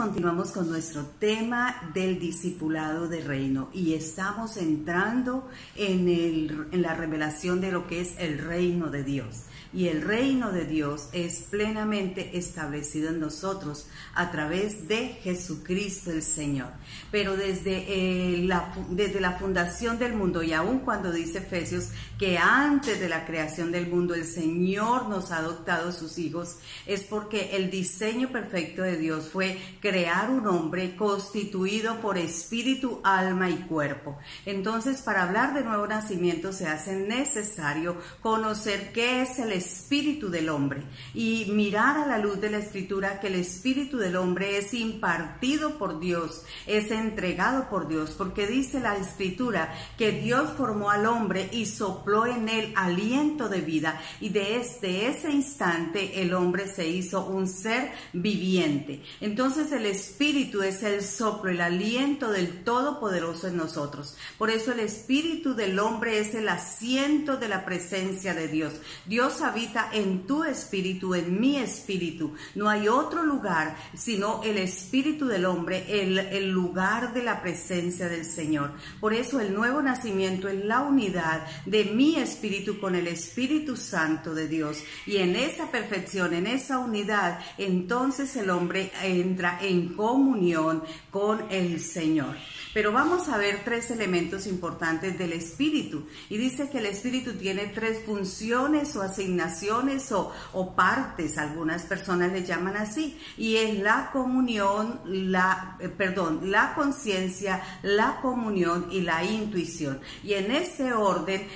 continuamos con nuestro tema del discipulado de reino y estamos entrando en la revelación de lo que es el reino de Dios. Y el reino de Dios es plenamente establecido en nosotros a través de Jesucristo el Señor. Pero desde la fundación del mundo, y aún cuando dice Efesios que antes de la creación del mundo el Señor nos ha adoptado sus hijos, es porque el diseño perfecto de Dios fue crear un hombre constituido por espíritu, alma y cuerpo. Entonces, para hablar de nuevo nacimiento se hace necesario conocer qué es el espíritu del hombre y mirar a la luz de la Escritura que el espíritu del hombre es impartido por Dios, es entregado por Dios, porque dice la Escritura que Dios formó al hombre y sopló en él aliento de vida, y desde ese instante el hombre se hizo un ser viviente. Entonces el espíritu es el soplo, el aliento del Todopoderoso en nosotros. Por eso el espíritu del hombre es el asiento de la presencia de Dios. Dios habita en tu espíritu, en mi espíritu. No hay otro lugar sino el espíritu del hombre, el lugar de la presencia del Señor. Por eso el nuevo nacimiento es la unidad de mi espíritu con el Espíritu Santo de Dios. Y en esa perfección, en esa unidad, entonces el hombre entra en comunión con el Señor. Pero vamos a ver tres elementos importantes del espíritu. Y dice que el espíritu tiene tres funciones o asignaciones o partes. Algunas personas le llaman así. Y es la comunión, la conciencia, la comunión y la intuición. Y en ese orden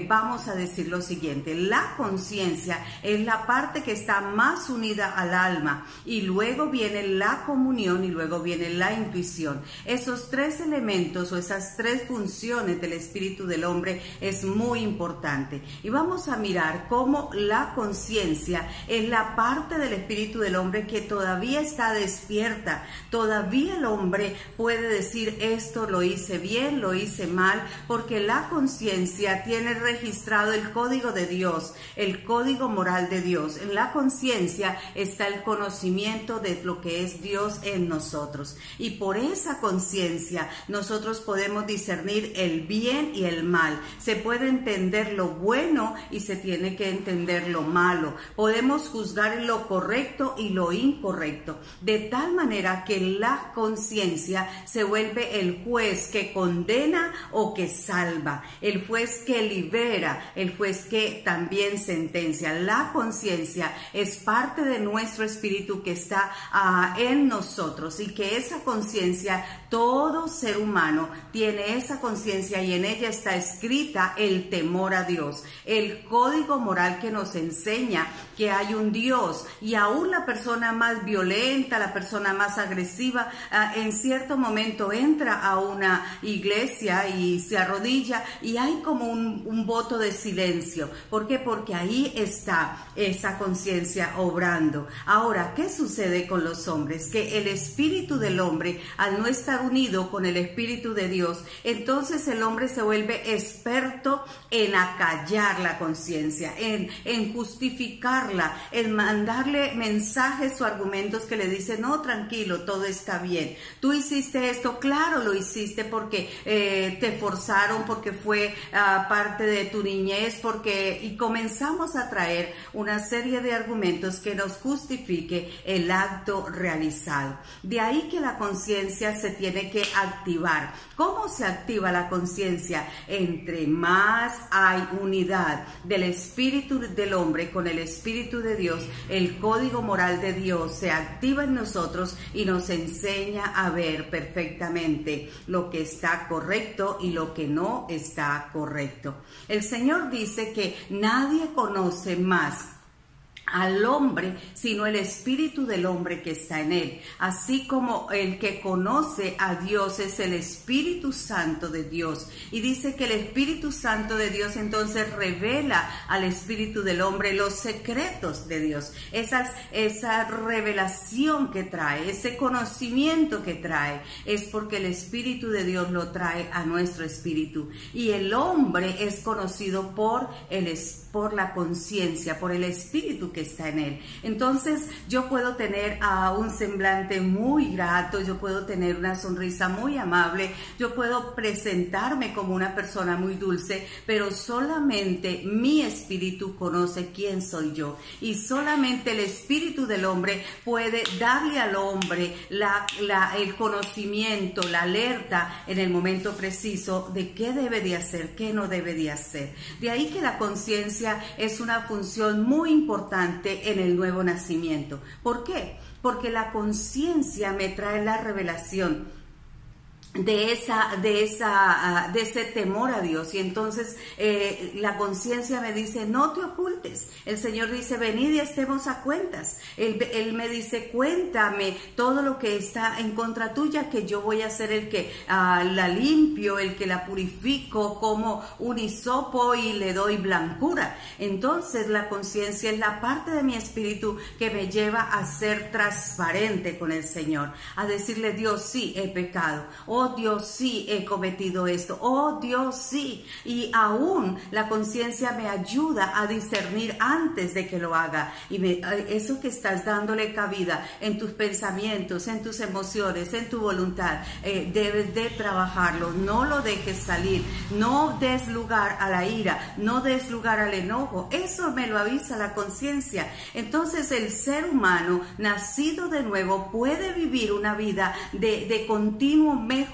vamos a decir lo siguiente. La conciencia es la parte que está más unida al alma. Y luego viene la comunión y luego viene la intuición. Esos tres elementos o esas tres funciones del espíritu del hombre es muy importante. Y vamos a mirar cómo la conciencia es la parte del espíritu del hombre que todavía está despierta. Todavía el hombre puede decir esto lo hice bien, lo hice mal, porque la conciencia tiene registrado el código de Dios, el código moral de Dios. En la conciencia está el conocimiento de lo que es Dios en nosotros. Y por esa conciencia nosotros podemos discernir el bien y el mal. Se puede entender lo bueno y se tiene que entender lo malo. Podemos juzgar lo correcto y lo incorrecto. De tal manera que la conciencia se vuelve el juez que condena o que salva, el juez que libera, el juez que también sentencia. La conciencia es parte de nuestro espíritu que está en nosotros, y que esa conciencia, todo ser humano tiene esa conciencia, y en ella está escrita el temor a Dios, el código moral que nos enseña que hay un Dios. Y aún la persona más violenta, la persona más agresiva, en cierto momento entra a una iglesia y se arrodilla y hay como un voto de silencio. ¿Por qué? Porque ahí está esa conciencia obrando. Ahora, ¿qué sucede con los hombres? Que el espíritu del hombre, al no estar unido con el espíritu de Dios, entonces el hombre se vuelve experto en acallar la conciencia, en justificarla, en mandarle mensajes o argumentos que le dicen, no, tranquilo, todo está bien. Tú hiciste esto, claro, lo hiciste porque te forzaron, porque fue parte de tu niñez, y comenzamos a traer una serie de argumentos que nos justifique el acto realizado. De ahí que la conciencia se tiene que activar. ¿Cómo se activa la conciencia? Entre más hay unidad del espíritu del hombre con el espíritu de Dios, el código moral de Dios se activa en nosotros y nos enseña a ver perfectamente lo que está correcto y lo que no está correcto. El Señor dice que nadie conoce más al hombre sino el espíritu del hombre que está en él, así como el que conoce a Dios es el Espíritu Santo de Dios. Y dice que el Espíritu Santo de Dios entonces revela al espíritu del hombre los secretos de Dios, esa revelación que trae, ese conocimiento que trae, es porque el Espíritu de Dios lo trae a nuestro espíritu. Y el hombre es conocido por la conciencia, por el espíritu que está en él. Entonces yo puedo tener un semblante muy grato, yo puedo tener una sonrisa muy amable, yo puedo presentarme como una persona muy dulce, pero solamente mi espíritu conoce quién soy yo, y solamente el espíritu del hombre puede darle al hombre el conocimiento, la alerta en el momento preciso de qué debe de hacer, qué no debe de hacer. De ahí que la conciencia es una función muy importante en el nuevo nacimiento. ¿Por qué? Porque la conciencia me trae la revelación de ese temor a Dios, y entonces la conciencia me dice: no te ocultes. El Señor dice: venid y estemos a cuentas. Él me dice: cuéntame todo lo que está en contra tuya, que yo voy a ser el que la limpio, el que la purifico como un hisopo y le doy blancura. Entonces la conciencia es la parte de mi espíritu que me lleva a ser transparente con el Señor, a decirle: Dios, sí, he pecado. Oh Dios, sí, he cometido esto. Oh Dios, sí. Y aún la conciencia me ayuda a discernir antes de que lo haga. Y eso que estás dándole cabida en tus pensamientos, en tus emociones, en tu voluntad, debes de trabajarlo. No lo dejes salir. No des lugar a la ira. No des lugar al enojo. Eso me lo avisa la conciencia. Entonces el ser humano nacido de nuevo puede vivir una vida de continuo mejoramiento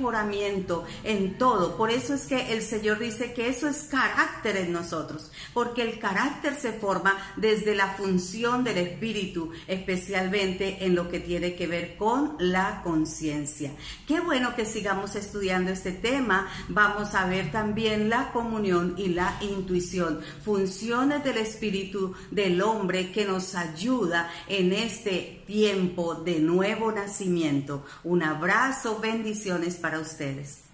en todo. Por eso es que el Señor dice que eso es carácter en nosotros, porque el carácter se forma desde la función del espíritu, especialmente en lo que tiene que ver con la conciencia. Qué bueno que sigamos estudiando este tema. Vamos a ver también la comunión y la intuición, funciones del espíritu del hombre que nos ayuda en este tiempo de nuevo nacimiento. Un abrazo, bendiciones para ustedes.